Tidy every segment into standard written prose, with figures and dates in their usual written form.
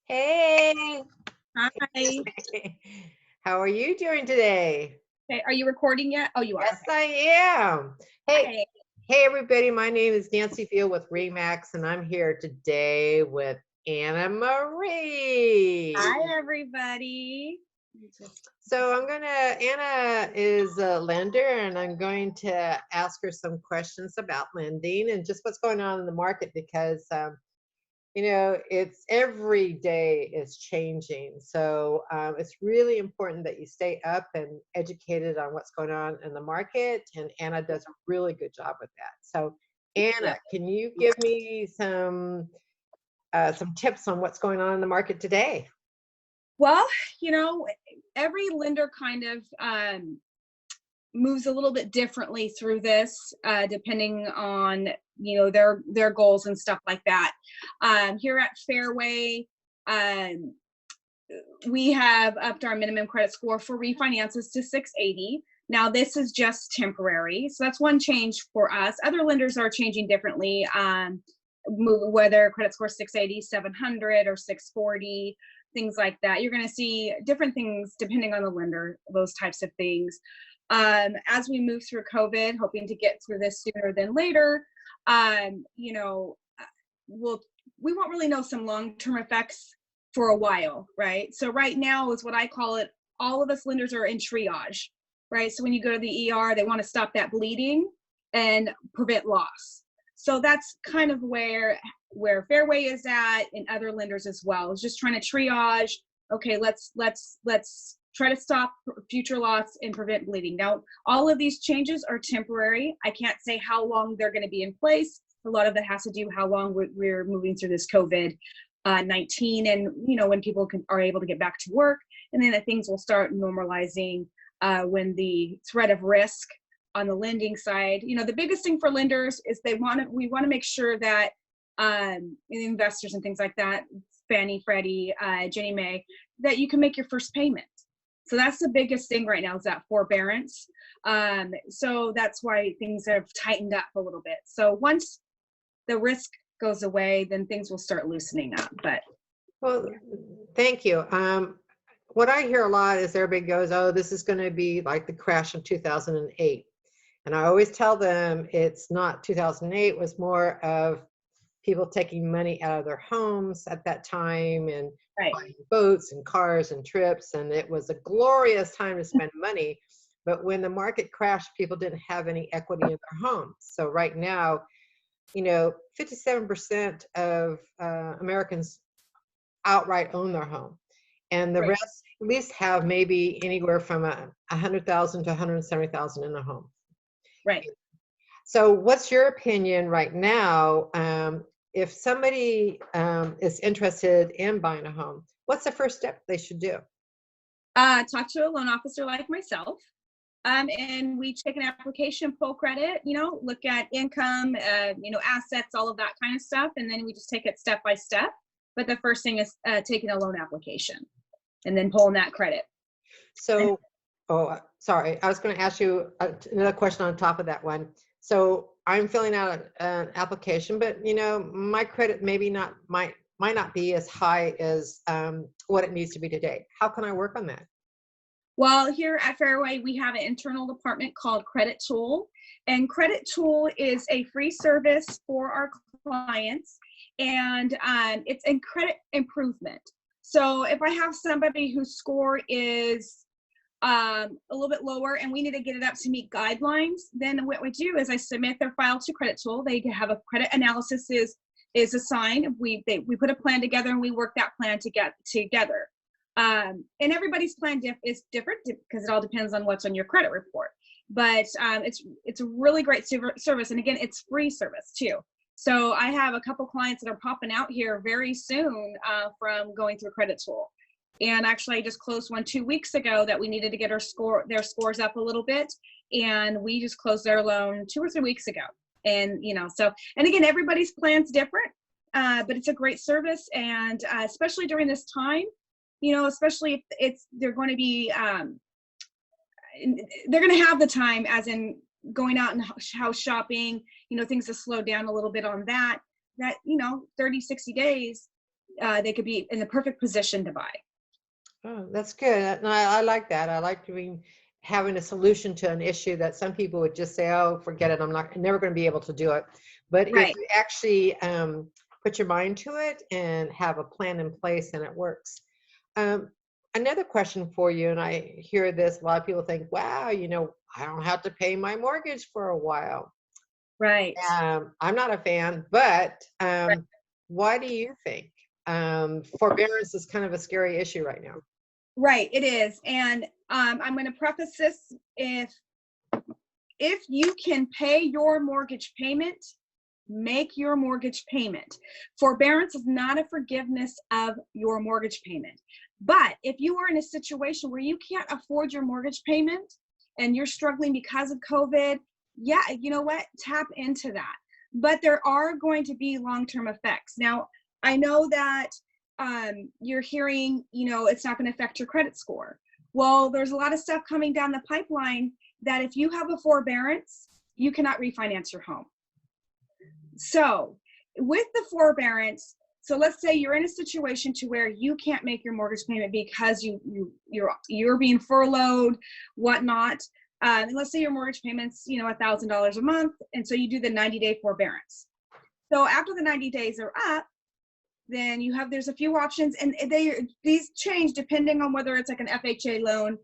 Hey, Hi. how are you doing today? Okay, are you recording yet? Oh, you are. Yes, Okay. I am. Hey, Hi. hey, everybody. My name is Nancy Field with Remax, and I'm here today with Anna Marie. Hi, everybody. Let me just- So Anna is a lender, and I'm going to ask her some questions about lending and just what's going on in the market because it's every day is changing. So it's really important that you stay up and educated on what's going on in the market. And Anna does a really good job with that. So Yeah. Anna, can you give me some tips on what's going on in the market today? Well, you know, every lender kind of moves a little bit differently through this, depending on their goals and stuff like that. Here at Fairway, um, we have upped our minimum credit score for refinances to 680. Now, this is just temporary. So that's one change for us. Other lenders are changing differently, whether credit score 680, 700, or 640, things like that. You're going to see different things depending on the lender, those types of things. As we move through COVID, hoping to get through this sooner than later, um, you know, we'll we won't really know some long-term effects for a while, right? So right now is what I call it. All of us lenders are in triage, right? So when you go to the ER, they want to stop that bleeding and prevent loss. So that's kind of where Fairway is at, and other lenders as well. Is just trying to triage. Okay, let's try to stop future loss and prevent bleeding. Now, all of these changes are temporary. I can't say how long they're going to be in place. A lot of that has to do how long we're moving through this COVID 19, and when people are able to get back to work, and then things will start normalizing when the threat of risk on the lending side. The biggest thing for lenders is we want to make sure that investors and things like that, Fannie, Freddie, Ginnie Mae, that you can make your first payment. So that's the biggest thing right now, is that forbearance. So that's why things have tightened up a little bit. So once the risk goes away, then things will start loosening up. But Well, thank you. What I hear a lot is everybody goes, "Oh, this is going to be like the crash of 2008." And I always tell them it's not 2008, it was more of people taking money out of their homes at that time and right, buying boats and cars and trips. And it was a glorious time to spend money. But when the market crashed, people didn't have any equity in their homes. So right now, 57% of Americans outright own their home. And the right. rest at least have maybe anywhere from 100,000 to 170,000 in their home. Right. So, what's your opinion right now? If somebody is interested in buying a home, what's the first step they should do? Talk to a loan officer like myself. And we take an application, pull credit, look at income, assets, all of that kind of stuff. And then we just take it step by step. But the first thing is taking a loan application and then pulling that credit. And So, sorry, I was going to ask you another question on top of that one. So, I'm filling out an application, but my credit maybe not might not be as high as what it needs to be today. How can I work on that? Well, here at Fairway, we have an internal department called Credit Tool. And Credit Tool is a free service for our clients, and it's in credit improvement. So if I have somebody whose score is a little bit lower and we need to get it up to meet guidelines, then what we do is I submit their file to Credit Tool. They have a credit analysis is assigned. We put a plan together and we work that plan together. And everybody's plan is different because it all depends on what's on your credit report. But it's a really great service, and again, it's free service too. So I have a couple clients that are popping out here very soon from going through Credit Tool. And actually, I just closed one 2 weeks ago that we needed to get their scores up a little bit, and we just closed their loan 2 or 3 weeks ago. And and again, everybody's plan's different, but it's a great service, and especially during this time, especially if they're going to be they're going to have the time, as in going out and house shopping, things have slowed down a little bit on that 30, 60 days, they could be in the perfect position to buy. Oh, that's good. And I like that. I like having a solution to an issue that some people would just say, "Oh, forget it. I'm never going to be able to do it." But if Right. you actually put your mind to it and have a plan in place, and it works. Um, Another question for you, and I hear this, a lot of people think, "Wow, I don't have to pay my mortgage for a while." Right. I'm not a fan, but Right. why do you think forbearance is kind of a scary issue right now? Right, it is. And I'm going to preface this, if you can pay your mortgage payment, make your mortgage payment. Forbearance is not a forgiveness of your mortgage payment. But if you are in a situation where you can't afford your mortgage payment and you're struggling because of COVID, yeah, you know what? Tap into that. But there are going to be long-term effects. Now, I know that you're hearing, it's not going to affect your credit score. Well, there's a lot of stuff coming down the pipeline that if you have a forbearance, you cannot refinance your home. So with the forbearance, so let's say you're in a situation to where you can't make your mortgage payment because you're being furloughed, whatnot. And let's say your mortgage payment's $1,000 a month, and so you do the 90-day forbearance. So after the 90 days are up, then there's a few options, and these change depending on whether it's like an FHA loan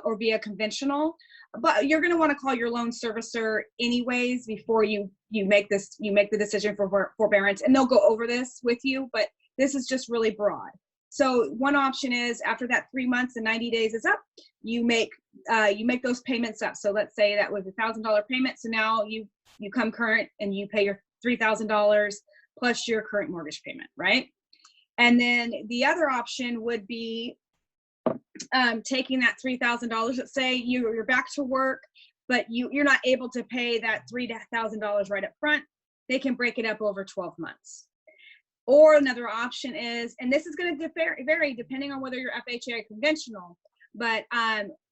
or via conventional. But you're going to want to call your loan servicer anyways before you make the decision for forbearance, and they'll go over this with you. But this is just really broad. So one option is after that 3 months and 90 days is up, you make those payments up. So let's say that was $1,000 payment. So now you come current and you pay your $3,000 plus your current mortgage payment, right? And then the other option would be taking that $3,000. Let's say you're back to work, but you're not able to pay that $3,000 right up front. They can break it up over 12 months. Or another option is, and this is going to vary depending on whether you're FHA or conventional, but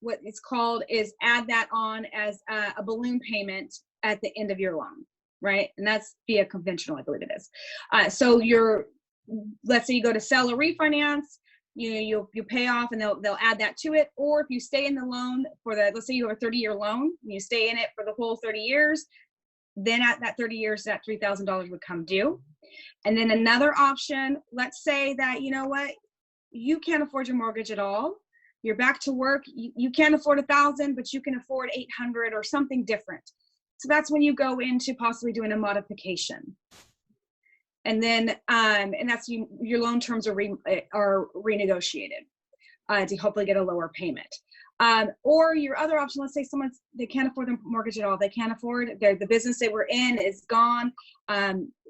what it's called is add that on as a balloon payment at the end of your loan, right? And that's via conventional, I believe it is. So let's say you go to sell or refinance, you pay off and they'll add that to it. Or if you stay in the loan let's say you have a 30-year loan and you stay in it for the whole 30 years, then at that 30 years, that $3,000 would come due. And then another option, let's say that, you can't afford your mortgage at all. You're back to work. You can't afford $1,000, but you can afford $800 or something different. So that's when you go into possibly doing a modification. And then, and that's your loan terms are renegotiated to hopefully get a lower payment. Or your other option, let's say they can't afford their mortgage at all. They can't afford the business they were in is gone.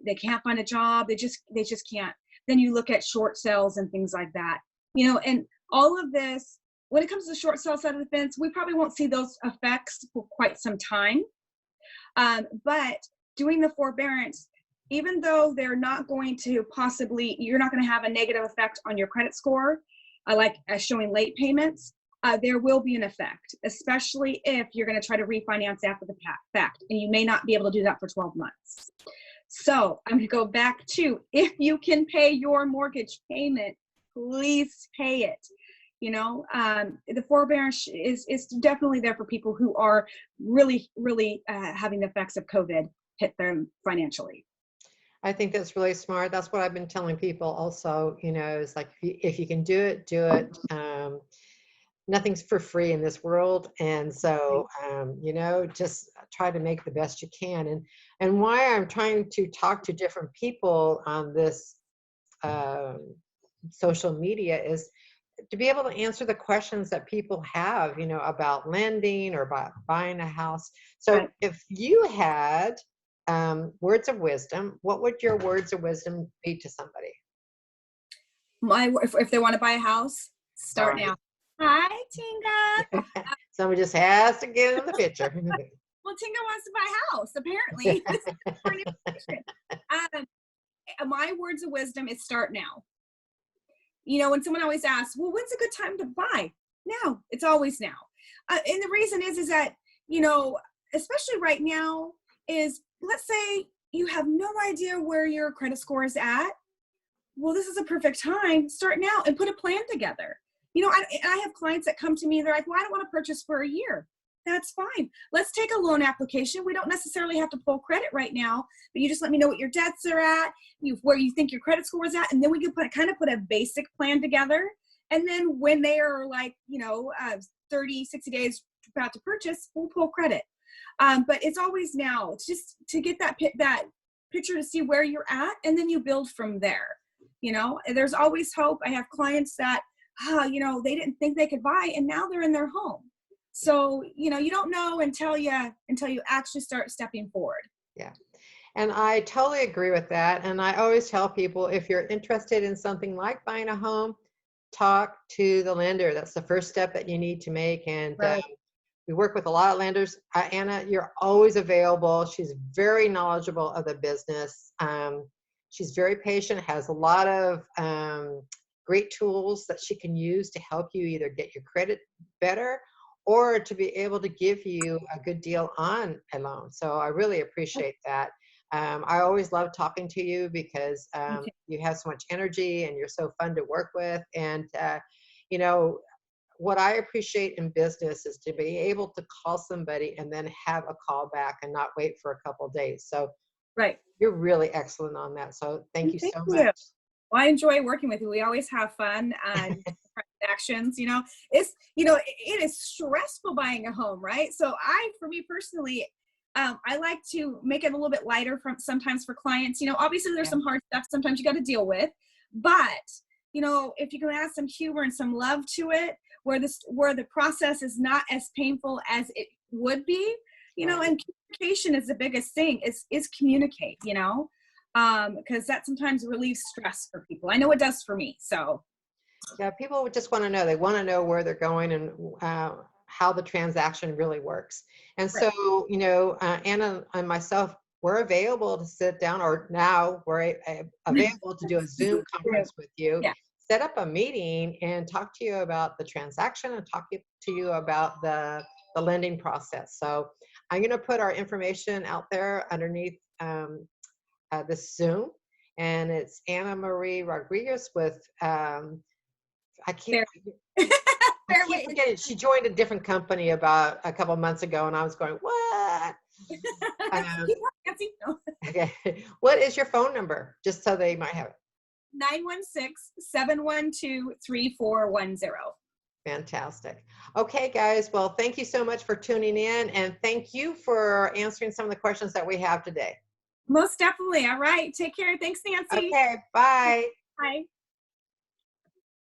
They can't find a job. They just can't. Then you look at short sales and things like that. And all of this, when it comes to the short sale side of the fence, we probably won't see those effects for quite some time. But doing the forbearance, even though they're not going to you're not going to have a negative effect on your credit score, like as showing late payments, there will be an effect, especially if you're going to try to refinance after the fact, and you may not be able to do that for 12 months. So I'm going to go back to, if you can pay your mortgage payment, please pay it. The forbearance is definitely there for people who are really, really having the effects of COVID hit them financially. I think that's really smart. That's what I've been telling people also, it's like, if you can do it, do it. Nothing's for free in this world. And so, just try to make the best you can. And why I'm trying to talk to different people on this social media is to be able to answer the questions that people have, about lending or about buying a house. So Right. if you had words of wisdom, what would your words of wisdom be to somebody? If they want to buy a house, start now. Hi, Tinga. Somebody just has to get in the picture. Well, Tinga wants to buy a house, apparently. My words of wisdom is start now. When someone always asks, well, when's a good time to buy? Now. It's always now. And the reason is that, especially right now, is let's say you have no idea where your credit score is at. well, this is a perfect time. Start now and put a plan together. You know, I have clients that come to me, they're like, well, I don't want to purchase for a year. That's fine. Let's take a loan application. We don't necessarily have to pull credit right now, but you just let me know what your debts are at, where you think your credit score is at, and then we can kind of put a basic plan together. And then when they are like, 30, 60 days about to purchase, we'll pull credit. But it's always now. It's just to get that picture to see where you're at, and then you build from there. There's always hope. I have clients that, they didn't think they could buy, and now they're in their home. So, you don't know until you actually start stepping forward. Yeah. And I totally agree with that. And I always tell people, if you're interested in something like buying a home, talk to the lender. That's the first step that you need to make. And Right. we work with a lot of lenders. Anna, you're always available. She's very knowledgeable of the business. She's very patient, has a lot of great tools that she can use to help you either get your credit better or to be able to give you a good deal on a loan. So I really appreciate that. I always love talking to you because you have so much energy and you're so fun to work with. And, what I appreciate in business is to be able to call somebody and then have a call back and not wait for a couple of days. So right. You're really excellent on that. So thank you so you. much. Well, I enjoy working with you. We always have fun and transactions. It is stressful buying a home, right? So for me personally, I like to make it a little bit lighter sometimes for clients. Obviously there's some hard stuff sometimes you got to deal with, but if you can add some humor and some love to it, where the process is not as painful as it would be, Right. and communication is the biggest thing. Is communicate, because that sometimes relieves stress for people. I know it does for me. So yeah, people would just want to know. They want to know where they're going and how the transaction really works. And right. so, Anna and myself, we're available to sit down, or now we're available to do a Zoom conference with you. Yeah. Set up a meeting and talk to you about the transaction and talk to you about the lending process. So I'm going to put our information out there underneath this Zoom, and it's Anna Marie Rodriguez with I keep forgetting. She joined a different company about a couple months ago, and I was going, what? Okay. What is your phone number? Just so they might have it. 916-712-3410. Fantastic. Okay, guys. Well, thank you so much for tuning in, and thank you for answering some of the questions that we have today. Most definitely. All right. Take care. Thanks, Nancy. Okay. Bye. Bye.